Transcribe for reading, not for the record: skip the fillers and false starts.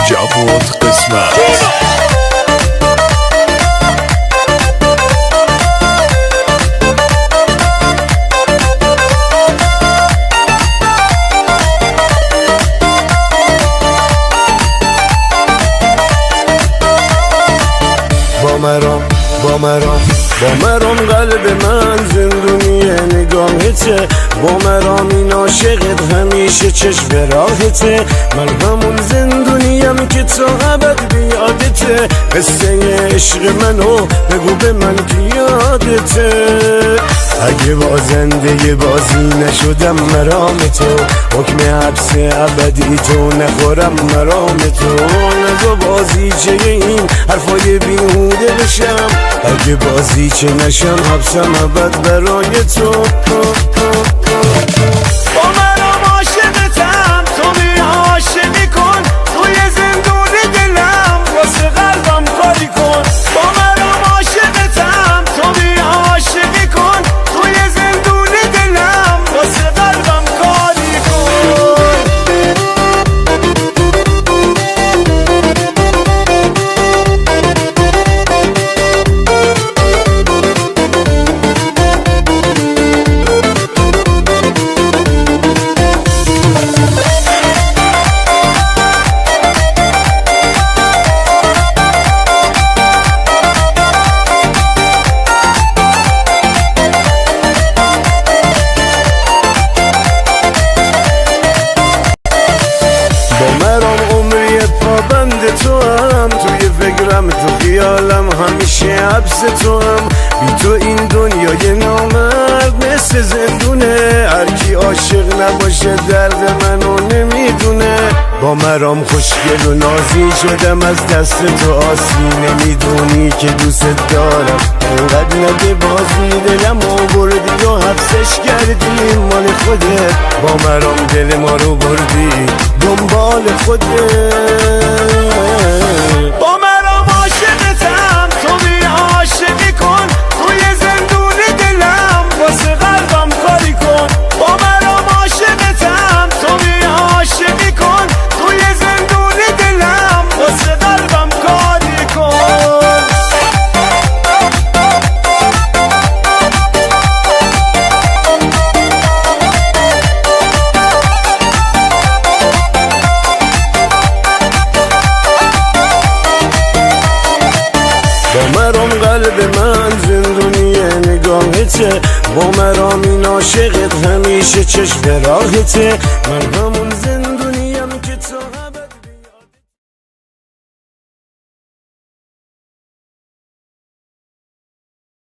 جواد قسمت با مرام قلب من زندونیه نگاهته، با مرام این عاشقت همیشه چشم راهته. من همون زندونیم که تا ابد بیادته، قصه عشق منو بگو به من که یادته. اگه بازنده بازی نشدم مرام تو، حکم حبس ابدی تو نخورم مرام تو. نگو بازی چه این حرفای بیهوده بشم، اگه بازی چه نشم حبسم ابد برای تو. با مرام عاشقتم تو می عاشقی کن، توی زندون دلم واسه قلبم کاری کن. با مرام عاشقتم تو می عاشقی کن، توی زندون دلم واسه قلبم کاری کن. پابند تو هم، توی فکرم تو خیالم همیشه حبس تو هم. بی تو این دنیای نامرد مثل زندونه، هرکی عاشق نباشه درد منو نمیدونه. با مرام خوشگل و نازی شدم از دست تو آسی، نمیدونی که دوست دارم انقدر نده بازی. دلم آوردی و حبسش کردی مال خودت، با مرام دل ما رو بردی دنبال خودت. با مرام عاشقتم تو می عاشقی کن، توی زندون دلم واسه قلبم کاری کن. با مرام عاشقتم تو می عاشقی کن، توی زندون دلم واسه قلبم کاری کن. با مرام قلب من زندونیه نگاهته، با مرام این عاشقت همیشه چشم راهته. من همون